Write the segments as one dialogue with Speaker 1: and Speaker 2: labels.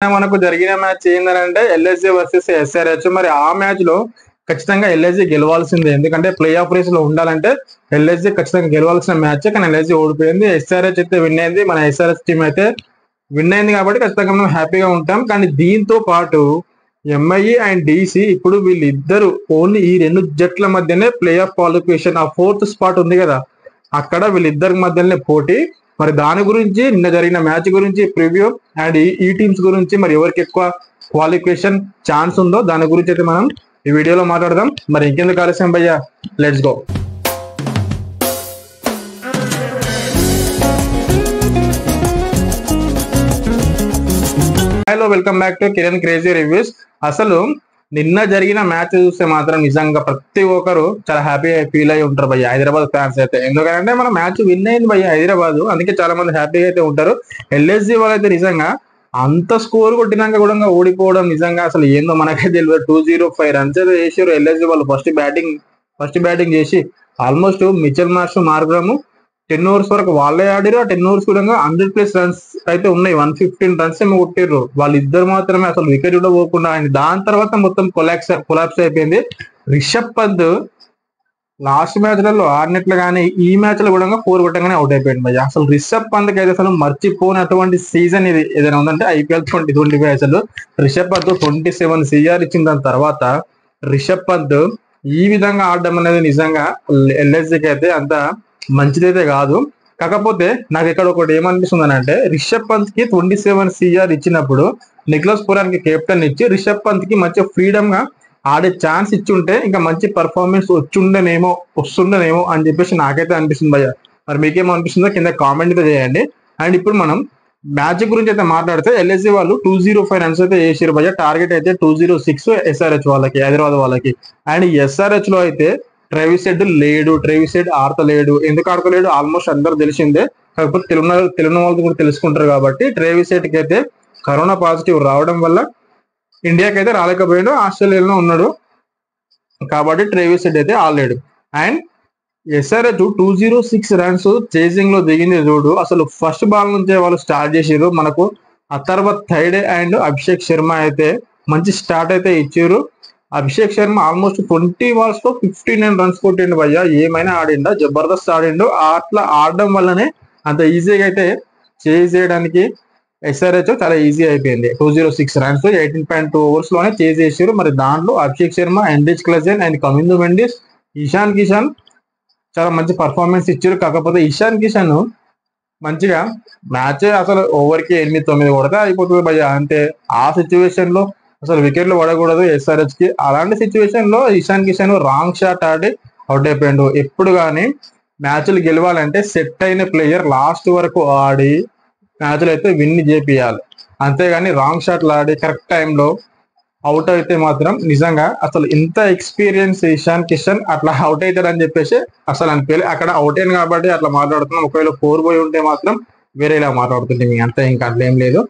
Speaker 1: మనకు జరిగిన మ్యాచ్ ఏంటంటే ఎల్ఎస్జీ వర్సెస్ ఎస్ఆర్హెచ్. మరి ఆ మ్యాచ్ లో ఖచ్చితంగా ఎల్ఎస్జీ గెలవాల్సిందే, ఎందుకంటే ప్లే ఆఫ్ రేస్ లో ఉండాలంటే ఎల్ఎస్జీ ఖచ్చితంగా గెలవాల్సిన మ్యాచ్. కానీ ఎల్ఎస్జీ ఓడిపోయింది, ఎస్ఆర్హెచ్ అయితే విన్ అయింది. మన ఎస్ఆర్హెచ్ టీం అయితే విన్ అయింది కాబట్టి ఖచ్చితంగా మనం హ్యాపీగా ఉంటాం. కానీ దీంతో పాటు ఎంఐఈ అండ్ డిసి ఇప్పుడు వీళ్ళిద్దరు ఓన్లీ ఈ రెండు జట్ల మధ్యనే ప్లే ఆఫ్ క్వాలిఫికేషన్, ఆ ఫోర్త్ స్పాట్ ఉంది కదా, అక్కడ వీళ్ళిద్దరి మధ్యనే పోటీ. మరి దాని గురించి నిన్న జరిగిన మ్యాచ్ గురించి ప్రివ్యూ అండ్ ఈ టీమ్స్ గురించి మరి ఎవరికి ఎక్కువ క్వాలిఫికేషన్ ఛాన్స్ ఉందో దాని గురించి అయితే మనం ఈ వీడియోలో మాట్లాడదాం. మరి ఇంకెందుకు ఆలస్యం భయ్యా, let's go. Hello, welcome back to Kiran crazy reviews. అసలు నిన్న జరిగిన మ్యాచ్ చూస్తే మాత్రం నిజంగా ప్రతి ఒక్కరు చాలా హ్యాపీ ఫీల్ అయి ఉంటారు భయ్య, హైదరాబాద్ ఫ్యాన్స్ అయితే. ఎందుకంటే మన మ్యాచ్ విన్ అయింది భయ్య హైదరాబాద్, అందుకే చాలా మంది హ్యాపీగా అయితే ఉంటారు. ఎల్ఎస్జీ వాళ్ళైతే నిజంగా అంత స్కోర్ కొట్టినాక కూడా ఓడిపోవడం నిజంగా అసలు ఏందో మనకే తెలియదు. 205 రన్స్ అయితే చేసారు ఎల్ఎస్జీ వాళ్ళు. ఫస్ట్ బ్యాటింగ్ చేసి ఆల్మోస్ట్ మిచెల్ మార్గ్రమ్ 10 ఓవర్స్ వరకు వాళ్ళే ఆడిరు. ఆ 10 ఓవర్స్ కూడా 100+ రన్స్ అయితే ఉన్నాయి. 115 రన్స్ ఏమో కొట్టిర్రు వాళ్ళిద్దరు మాత్రమే, అసలు వికెట్ కూడా పోకుండా. ఆయన దాని తర్వాత మొత్తం కొలాప్స్ అయిపోయింది. రిషబ్ పంత్ లాస్ట్ మ్యాచ్లలో ఆడినట్లు కానీ ఈ మ్యాచ్ లో కూడా 4 కొట్టగానే అవుట్ అయిపోయింది భయ్య. అసలు రిషబ్ పంత్ కి అయితే అసలు మర్చిపోయినటువంటి సీజన్ ఇది ఏదైనా ఉందంటే ఐపీఎల్ 2025. అసలు రిషబ్ పంత్ 27 CR ఇచ్చిన దాని తర్వాత రిషబ్ పంత్ ఈ విధంగా ఆడడం అనేది నిజంగా ఎల్ఎస్జీకి అయితే అంత మంచిదైతే కాదు. కాకపోతే నాకు ఇక్కడ ఒకటి ఏమనిపిస్తుంది అంటే, రిషబ్ పంత్ కి 27 CR ఇచ్చినప్పుడు నికోలస్ పురాన్ కి కెప్టెన్ ఇచ్చి రిషబ్ పంత్ కి మంచి ఫ్రీడమ్ గా ఆడే ఛాన్స్ ఇచ్చుంటే ఇంకా మంచి పర్ఫార్మెన్స్ వస్తుండనేమో అని చెప్పేసి నాకైతే అనిపిస్తుంది భయ్య. మరి మీకేమో అనిపిస్తుందో కింద కామెంట్ అయితే చేయండి. అండ్ ఇప్పుడు మనం మ్యాచ్ గురించి అయితే మాట్లాడితే ఎల్ఎస్జీ వాళ్ళు 205 రన్స్ అయితే చేసారు భయ్య. టార్గెట్ అయితే 206 ఎస్ఆర్హెచ్ వాళ్ళకి, హైదరాబాద్ వాళ్ళకి. అండ్ ఎస్ఆర్హెచ్ లో అయితే ట్రేవిస్ హెడ్ ఆడతలేడు. ఎందుకు ఆడతలేడు ఆల్మోస్ట్ అందరూ తెలిసిందే, కాకపోతే తెలుగు వాళ్ళు కూడా తెలుసుకుంటారు కాబట్టి. ట్రేవిస్ హెడ్ కి అయితే కరోనా పాజిటివ్ రావడం వల్ల ఇండియాకి అయితే రాలేకపోయాడు, ఆస్ట్రేలియాలో ఉన్నాడు కాబట్టి ట్రేవిస్ హెడ్ అయితే ఆడలేడు. అండ్ ఎస్ఆర్హెచ్ 206 రన్స్ చేసింగ్ లో దిగింది చూడు. అసలు ఫస్ట్ బాల్ నుంచే వాళ్ళు స్టార్ట్ చేసారు మనకు. ఆ తర్వాత థైడే అండ్ అభిషేక్ శర్మ అయితే మంచి స్టార్ట్ అయితే ఇచ్చారు. అభిషేక్ శర్మ ఆల్మోస్ట్ 20 balls తో 59 రన్స్ కొట్టిండు భయ్య. ఏమైనా ఆడిండా, జబర్దస్త్ ఆడిండు. అట్లా ఆడడం వల్లనే అంత ఈజీగా అయితే చేయడానికి ఎస్ఆర్హెచ్ చాలా ఈజీ అయిపోయింది. 206 రన్స్ 18.2 overs లోనే చేసేసారు. మరి దాంట్లో అభిషేక్ శర్మ, హెన్రిచ్ క్లసెన్ అండ్ కమిందు మెండిస్, ఇషాన్ కిషన్ చాలా మంచి పర్ఫార్మెన్స్ ఇచ్చారు. కాకపోతే ఇషాన్ కిషన్ మంచిగా మ్యాచ్ అసలు ఓవర్ కి 8-9 కొడితే అయిపోతుంది భయ్య. అంటే ఆ సిచ్యువేషన్ లో అసలు వికెట్లు పడకూడదు ఎస్ఆర్హెచ్ కి. అలాంటి సిచ్యువేషన్ లో ఇషాన్ కిషన్ రాంగ్ షాట్ ఆడి అవుట్ అయిపోయాడు. ఎప్పుడు కానీ మ్యాచ్లు గెలవాలంటే సెట్ అయిన ప్లేయర్ లాస్ట్ వరకు ఆడి మ్యాచ్లు అయితే విన్ చేపియాలి. అంతేగాని రాంగ్ షాట్లు ఆడి కరెక్ట్ టైంలో అవుట్ అయితే మాత్రం నిజంగా అసలు ఇంత ఎక్స్పీరియన్స్ ఇషాన్ కిషన్ అట్లా అవుట్ అవుతాడని చెప్పేసి అసలు అనిపించలే. అక్కడ అవుట్ అయింది కాబట్టి అట్లా మాట్లాడుతున్నాం. ఒకవేళ 4 పోయి ఉంటే మాత్రం వేరేలా మాట్లాడుతుంటే మీ అంతా ఇంకా అట్లా ఏం లేదు.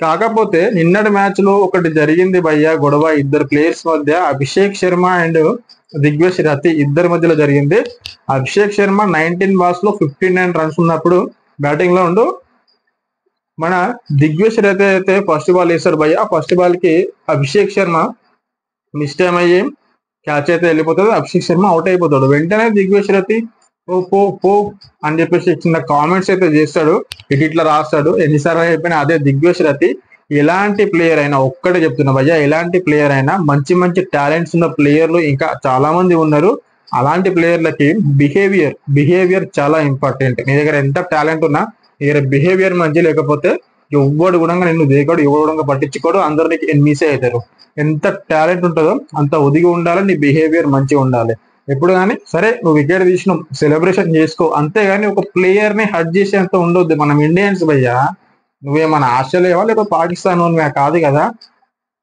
Speaker 1: కాకపోతే నిన్నటి మ్యాచ్ లో ఒకటి జరిగింది భయ్య, గొడవ ఇద్దరు ప్లేయర్స్ మధ్య. అభిషేక్ శర్మ అండ్ దిగ్విజయ్ రతి ఇద్దరి మధ్యలో జరిగింది. అభిషేక్ శర్మ 19 balls లో 59 రన్స్ ఉన్నప్పుడు బ్యాటింగ్ లో ఉండు. మన దిగ్విజయ్ రతి అయితే ఫస్ట్ బాల్ వేస్తాడు భయ్య. ఫస్ట్ బాల్ కి అభిషేక్ శర్మ మిస్టేక్ అయ్యి క్యాచ్ అయితే వెళ్ళిపోతుంది. అభిషేక్ శర్మ అవుట్ అయిపోతాడు. వెంటనే దిగ్విజయ్ రతి పో అని చెప్పేసి చిన్న కామెంట్స్ అయితే చేస్తాడు, ఇట్లా రాస్తాడు. ఎన్నిసార్లు అయిపోయినా అదే దిగ్విజయ్ రతి. ఎలాంటి ప్లేయర్ అయినా ఒక్కటే చెప్తున్నా భయ్య, ఎలాంటి ప్లేయర్ అయినా మంచి టాలెంట్స్ ఉన్న ప్లేయర్లు ఇంకా చాలా మంది ఉన్నారు. అలాంటి ప్లేయర్లకి బిహేవియర్ చాలా ఇంపార్టెంట్. నీ దగ్గర ఎంత టాలెంట్ ఉన్నా నీ దగ్గర బిహేవియర్ మంచి లేకపోతే ఎవ్వడు కూడా నిన్ను దేకడు, ఎవడు కూడా పట్టించుకోడు, అందరు నీకు ఎన్మిసే అవుతారు. ఎంత టాలెంట్ ఉంటుందో అంత ఒదిగి ఉండాలి, నీ బిహేవియర్ మంచిగా ఉండాలి. ఎప్పుడు కానీ సరే నువ్వు వికెట్ తీసినావు సెలబ్రేషన్ చేసుకో, అంతేగాని ఒక ప్లేయర్ ని హర్ట్ చేసేంత ఉండొద్దు. మనం ఇండియన్స్ భయ్యా, నువ్వేమన్నా ఆస్ట్రేలియా లేకపోతే పాకిస్తాన్ కాదు కదా.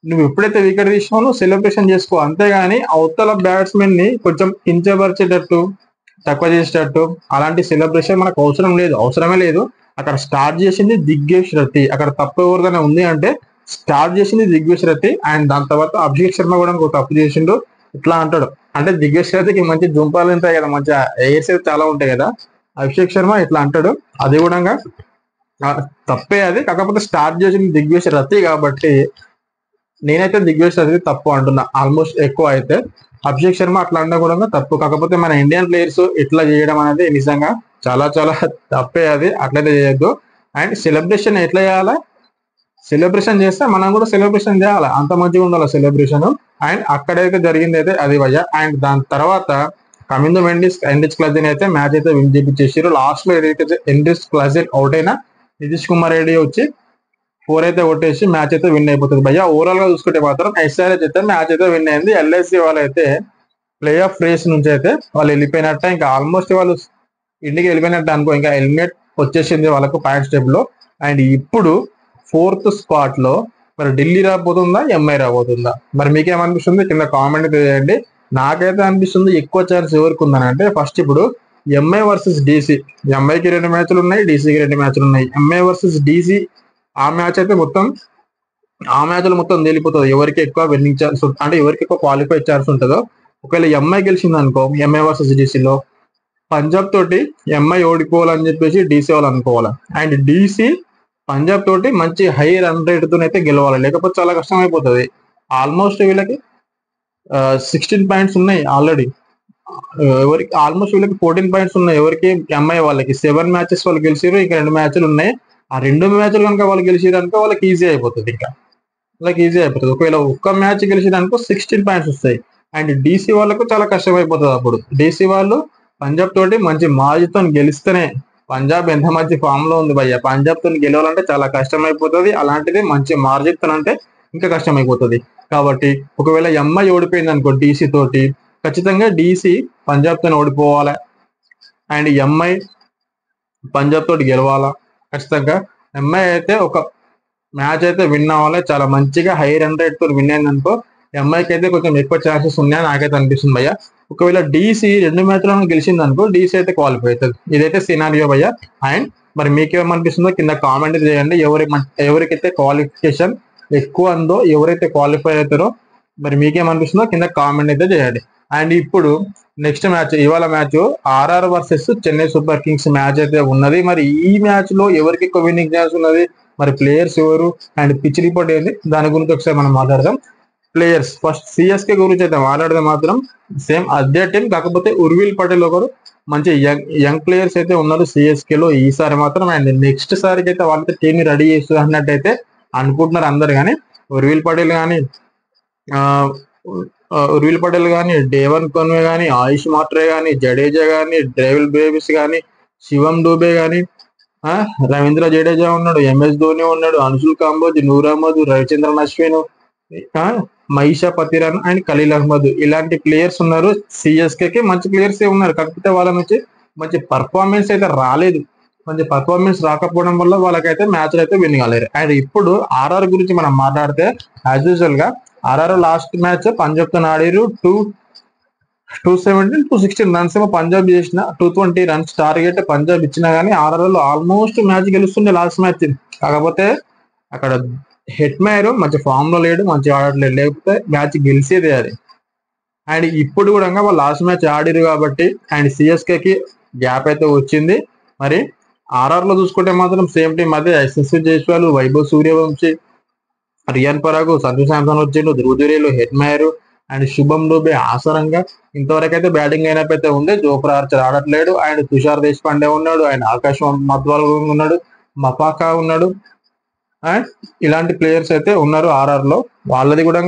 Speaker 1: నువ్వు ఎప్పుడైతే వికెట్ తీసినావు నువ్వు సెలబ్రేషన్ చేసుకో, అంతేగాని అవతల బ్యాట్స్మెన్ ని కొంచెం కించపరిచేటట్టు, తక్కువ చేసేటట్టు అలాంటి సెలబ్రేషన్ మనకు అవసరమే లేదు. అక్కడ స్టార్ట్ చేసింది దిగ్విజయ్ రతి. అక్కడ తప్పు ఎవరిదైనా ఉంది అంటే స్టార్ట్ చేసింది దిగ్విజయ్ రతి. అండ్ దాని తర్వాత అభిషేక్ శర్మ కూడా ఇంకో తప్పు చేసిండు. ఇట్లా అంటాడు అంటే దిగ్విజయ్ రతికి మంచి జుంపాలు ఉంటాయి కదా, మంచి ఎయిర్స్ చాలా ఉంటాయి కదా. అభిషేక్ శర్మ ఇట్లా అంటాడు. అది కూడా తప్పే అది. కాకపోతే స్టార్ట్ చేసిన దిగ్విజయ్ రతి కాబట్టి నేనైతే దిగ్విజయ్ రతి తప్పు అంటున్నా. ఆల్మోస్ట్ ఎక్కువ అయితే అభిషేక్ శర్మ అట్లా అన్నా కూడా తప్పు. కాకపోతే మన ఇండియన్ ప్లేయర్స్ ఇట్లా చేయడం అనేది నిజంగా చాలా చాలా తప్పే అది. అట్లయితే చేయొద్దు. అండ్ సెలబ్రేషన్ ఎట్లా చేయాలా, సెలబ్రేషన్ చేస్తే మనం కూడా సెలబ్రేషన్ చేయాలి. అంత మంచిగా ఉండాలి సెలబ్రేషన్. అండ్ అక్కడైతే జరిగింది అయితే అది భయ్య. అండ్ దాని తర్వాత కమిందో ఎండిస్ క్లజిన్ అయితే మ్యాచ్ అయితే విన్ చేపించేసారు. లాస్ట్ లో ఏదైతే ఎండిస్ క్లజిన్ అవుట్ అయినా నితీష్ కుమార్ రెడ్డి వచ్చి 4 అయితే కొట్టేసి మ్యాచ్ అయితే విన్ అయిపోతుంది భయ్య. ఓవరాల్ గా చూసుకుంటే మాత్రం ఎస్ఆర్హెచ్ అయితే మ్యాచ్ అయితే విన్ అయింది. ఎల్ఐసి వాళ్ళైతే ప్లే ఆఫ్ రేస్ నుంచి అయితే వాళ్ళు వెళ్ళిపోయినట్ట. ఇంకా ఆల్మోస్ట్ వాళ్ళు ఇంటికి వెళ్ళిపోయినట్టు అనుకో. ఇంకా హెల్మెట్ వచ్చేసింది వాళ్ళకు పాయింట్స్ టేబుల్ లో. అండ్ ఇప్పుడు 4th స్పాట్ లో మరి ఢిల్లీ రాబోతుందా, ఎంఐ రాబోతుందా? మరి మీకేమనిపిస్తుంది కింద కామెంట్ చేయండి. నాకైతే అనిపిస్తుంది ఎక్కువ ఛాన్స్ ఎవరికి ఉందని అంటే, ఫస్ట్ ఇప్పుడు ఎంఐ వర్సెస్ డీసీ. ఎంఐకి 2 మ్యాచ్లు ఉన్నాయి, డీసీకి 2 మ్యాచ్లు ఉన్నాయి. ఎంఐ వర్సెస్ డీసీ ఆ మ్యాచ్ అయితే మొత్తం ఆ మ్యాచ్ లో మొత్తం తేలిపోతుంది ఎవరికి ఎక్కువ విన్నింగ్ ఛాన్స్ అంటే ఎవరికి ఎక్కువ క్వాలిఫై ఛాన్స్ ఉంటుందో. ఒకవేళ ఎంఐ గెలిచింది అనుకో, ఎంఐ వర్సెస్ డీసీలో పంజాబ్ తోటి ఎంఐ ఓడిపోవాలని చెప్పేసి డీసీ వాళ్ళు అనుకోవాలి. అండ్ డీసీ పంజాబ్ తోటి మంచి హై రన్ రేట్ తోనైతే గెలవాలి, లేకపోతే చాలా కష్టం అయిపోతుంది. ఆల్మోస్ట్ వీళ్ళకి 16 పాయింట్స్ ఉన్నాయి ఆల్రెడీ. ఎవరికి ఆల్మోస్ట్ వీళ్ళకి 14 పాయింట్స్ ఉన్నాయి. ఎవరికి ఎంఐ వాళ్ళకి 7 మ్యాచెస్ వాళ్ళు గెలిచారు, ఇంకా 2 మ్యాచ్లు ఉన్నాయి. ఆ 2 మ్యాచ్లు కనుక వాళ్ళు గెలిచారు అనుకో వాళ్ళకి ఈజీ అయిపోతుంది. ఇంకా వాళ్ళకి ఈజీ అయిపోతుంది. ఒకవేళ ఒక్క మ్యాచ్ గెలిచారనుకో 16 పాయింట్స్ వస్తాయి. అండ్ డీసీ వాళ్ళకు చాలా కష్టం అయిపోతుంది. అప్పుడు డీసీ వాళ్ళు పంజాబ్ తోటి మంచి మార్జిన్తో గెలిస్తేనే, పంజాబ్ ఎంత మంచి ఫామ్ లో ఉంది భయ్య, పంజాబ్ తోని గెలవాలంటే చాలా కష్టం అయిపోతుంది. అలాంటిది మంచి మార్జిన్ అంటే ఇంకా కష్టం అయిపోతుంది. కాబట్టి ఒకవేళ ఎంఐ ఓడిపోయింది అనుకో డీసీ తోటి, ఖచ్చితంగా డీసీ పంజాబ్ తోని ఓడిపోవాలి. అండ్ ఎంఐ పంజాబ్ తోటి గెలవాలా ఖచ్చితంగా. ఎంఐ అయితే ఒక మ్యాచ్ అయితే విన్ అవ్వాలి, చాలా మంచిగా హై రన్ రేట్ తో విన్ అయింది అనుకో, ఎంఐకి అయితే కొంచెం ఎక్కువ ఛాన్సెస్ ఉన్నాయని నాకైతే అనిపిస్తుంది భయ్య. ఒకవేళ డీసీ 2 మ్యాచ్లను గెలిచింది అనుకో డీసీ అయితే క్వాలిఫై అవుతుంది. ఇదైతే సినారియో భయ్య. అండ్ మరి మీకేమనిపిస్తుందో కింద కామెంట్ చేయండి. ఎవరికైతే క్వాలిఫికేషన్ ఎక్కువ ఉందో, ఎవరైతే క్వాలిఫై అవుతారో మరి మీకేమనిపిస్తుందో కింద కామెంట్ అయితే చేయండి. అండ్ ఇప్పుడు నెక్స్ట్ మ్యాచ్, ఇవాళ match RR versus Chennai Super Kings match అయితే ఉన్నది. మరి ఈ మ్యాచ్ లో ఎవరికి ఎక్కువ విన్నింగ్ ఛాన్స్ ఉన్నది, మరి ప్లేయర్స్ ఎవరు అండ్ పిచ్ రిపోర్ట్ ఏంది, దాని గురించి ఒకసారి మనం మాట్లాడదాం. ప్లేయర్స్ ఫస్ట్ సిఎస్కే గురించి అయితే మాట్లాడితే మాత్రం సేమ్ అదే టీం, కాకపోతే ఉర్విల్ పటేల్ ఒకరు మంచి యంగ్ ప్లేయర్స్ అయితే ఉన్నారు సిఎస్కే లో ఈసారి మాత్రం. అండ్ నెక్స్ట్ సారికి అయితే వాళ్ళతో టీం రెడీ చేస్తారు అన్నట్టయితే అనుకుంటున్నారు అందరు. కానీ ఉర్విల్ పటేల్ కానీ డేవన్ కొన్వే కానీ, ఆయుష్ మాట్రే కానీ, జడేజా కానీ, డ్రైవిల్ బేబీస్ కానీ, శివం డూబే కానీ, రవీంద్ర జడేజా ఉన్నాడు, ఎంఎస్ ధోని ఉన్నాడు, అన్సుల్ కాంబోజ్, నూర్ అహ్మద్, రవిచంద్రన్ అశ్విన్, మహిషా పతిరాన్ అండ్ ఖలీల్ అహ్మద్, ఇలాంటి ప్లేయర్స్ ఉన్నారు. సిఎస్కే మంచి ప్లేయర్స్ ఉన్నారు, కాకపోతే వాళ్ళ నుంచి మంచి పర్ఫార్మెన్స్ అయితే రాలేదు. మంచి పర్ఫార్మెన్స్ రాకపోవడం వల్ల వాళ్ళకైతే మ్యాచ్లు అయితే విన్ కాలేరు. అండ్ ఇప్పుడు ఆర్ఆర్ గురించి మనం మాట్లాడితే, యాజ్ యూజువల్ గా ఆర్ఆర్ లాస్ట్ మ్యాచ్ పంజాబ్ తో ఆడిరు. 217 216 రన్స్ ఏమో పంజాబ్ చేసిన, 220 రన్స్ టార్గెట్ పంజాబ్ ఇచ్చినా కానీ ఆర్ఆర్ ఆల్మోస్ట్ మ్యాచ్ గెలుస్తుండే లాస్ట్ మ్యాచ్. కాకపోతే అక్కడ హెట్ మేయర్ మంచి ఫామ్ లో లేడు, మంచి ఆడట్లేదు, లేకపోతే మ్యాచ్ గెలిచేదే అది. అండ్ ఇప్పుడు కూడా వాళ్ళు లాస్ట్ మ్యాచ్ ఆడిరు కాబట్టి అండ్ సిఎస్కేకి గ్యాప్ అయితే వచ్చింది. మరి ఆర్ఆర్ లో చూసుకుంటే మాత్రం సేమ్ టీం అదే, యశస్వి జైస్వాల్, వైభవ్ సూర్యవంశీ, రియాన్ పరాగ్, సంజు శాంసన్ వచ్చిండు, ధ్రువజురేలు, హెడ్ మేయర్ అండ్ శుభం డూబే ఆసరంగా ఇంతవరకు అయితే బ్యాటింగ్ లైనప్ అయితే ఉంది. జోఫ్రా ఆర్చర్ ఆడట్లేడు, అండ్ తుషార్ దేశపాండే ఉన్నాడు, అండ్ ఆకాశ్ మద్వాల్ ఉన్నాడు, మపాకా ఉన్నాడు. అండ్ ఇలాంటి ప్లేయర్స్ అయితే ఉన్నారు ఆర్ఆర్ లో. వాళ్ళది కూడా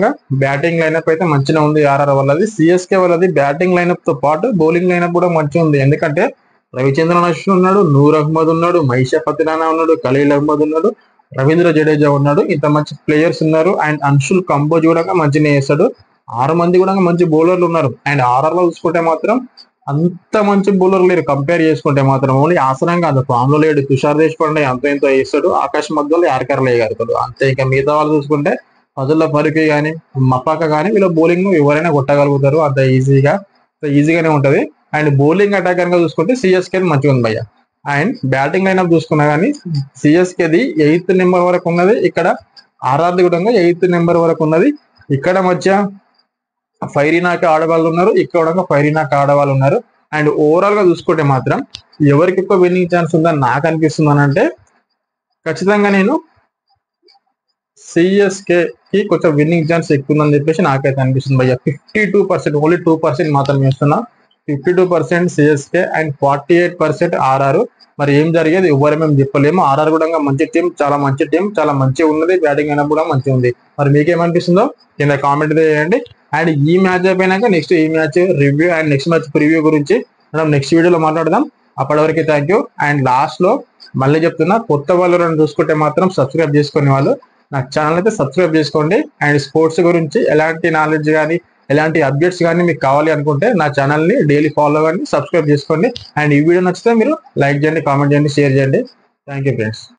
Speaker 1: బ్యాటింగ్ లైనప్ అయితే మంచిగా ఉంది ఆర్ఆర్ వాళ్ళది. సిఎస్కే వాళ్ళది బ్యాటింగ్ లైనప్ తో పాటు బౌలింగ్ లైనప్ కూడా మంచిగా ఉంది. ఎందుకంటే రవిచంద్రన్ అశ్విన్ ఉన్నాడు, నూర్ అహ్మద్ ఉన్నాడు, మహిషా పతిరానా ఉన్నాడు, ఖలీల్ అహ్మద్ ఉన్నాడు, రవీంద్ర జడేజా ఉన్నాడు. ఇంత మంచి ప్లేయర్స్ ఉన్నారు. అండ్ అన్షుల్ కంబోజ్ కూడా మంచిగా వేస్తాడు. 6 మంది కూడా మంచి బౌలర్లు ఉన్నారు. అండ్ ఆర్ఆర్ లో చూసుకుంటే మాత్రం అంత మంచి బౌలర్ లేరు కంపేర్ చేసుకుంటే మాత్రం. ఓన్లీ ఆసరంగా అంత ఫామ్ లో లేడు. తుషార్ దేశపాండే అంత ఎంతో వేస్తాడు, ఆకాశ్ మధ్యలో యార్కర్లు వేయగలుగుతాడు అంతే. ఇంకా మిగతా వాళ్ళు చూసుకుంటే ఫజుల్లా ఫరూకీ కానీ, మపాక కానీ వీళ్ళ బౌలింగ్ ఎవరైనా కొట్టగలుగుతారు అంత ఈజీగానే ఉంటది. అండ్ బౌలింగ్ అటాక్ కనుక చూసుకుంటే సిఎస్కే మంచిగా ఉంది భయ్య. అండ్ బ్యాటింగ్ లైనప్ చూసుకున్నా కానీ సిఎస్కేది 8th నెంబర్ వరకు ఉన్నది, ఇక్కడ ఆర్ఆర్ది కూడా 8th నెంబర్ వరకు ఉన్నది. ఇక్కడ మధ్య ఫైరీనాకి ఆడవాళ్ళు ఉన్నారు, ఇక్కడ ఫైరీనాకి ఆడవాళ్ళు ఉన్నారు. అండ్ ఓవరాల్ గా చూసుకుంటే మాత్రం ఎవరికి ఎక్కువ విన్నింగ్ ఛాన్స్ ఉందని నాకు అనిపిస్తుంది అంటే ఖచ్చితంగా నేను సిఎస్కే కి కొంచెం విన్నింగ్ ఛాన్స్ ఎక్కువ ఉందని చెప్పేసి నాకైతే అనిపిస్తుంది భయ్య. 52%, ఓన్లీ 2% మాత్రం వేస్తున్నా. 52% సిఎస్కే అండ్ 48% ఆర్ఆర్. మరి ఏం జరిగేది ఎవరు మేము చెప్పలేము. ఆర్ఆర్ కూడా మంచి టీం, చాలా మంచి టీం, చాలా మంచిగా ఉన్నది. బ్యాటింగ్ అయినా కూడా మంచిగా ఉంది. మరి మీకేమనిపిస్తుందో కింద కామెంట్ చేయండి. అండ్ ఈ మ్యాచ్ అయిపోయినాక నెక్స్ట్ ఈ match review and next match preview గురించి మనం నెక్స్ట్ వీడియోలో మాట్లాడదాం. అప్పటివరకు థ్యాంక్ యూ. అండ్ లాస్ట్ లో మళ్ళీ చెప్తున్నా, కొత్త వాళ్ళు చూసుకుంటే మాత్రం సబ్స్క్రైబ్ చేసుకునే వాళ్ళు నా ఛానల్ అయితే సబ్స్క్రైబ్ చేసుకోండి. అండ్ స్పోర్ట్స్ గురించి ఎలాంటి నాలెడ్జ్ కానీ ఎలాంటి అప్డేట్స్ కానీ మీకు కావాలి అనుకుంటే నా ఛానల్ని డైలీ ఫాలో కానీ సబ్స్క్రైబ్ చేసుకోండి. అండ్ ఈ వీడియో నచ్చితే మీరు లైక్ చేయండి, కామెంట్ చేయండి, షేర్ చేయండి. Thank you friends.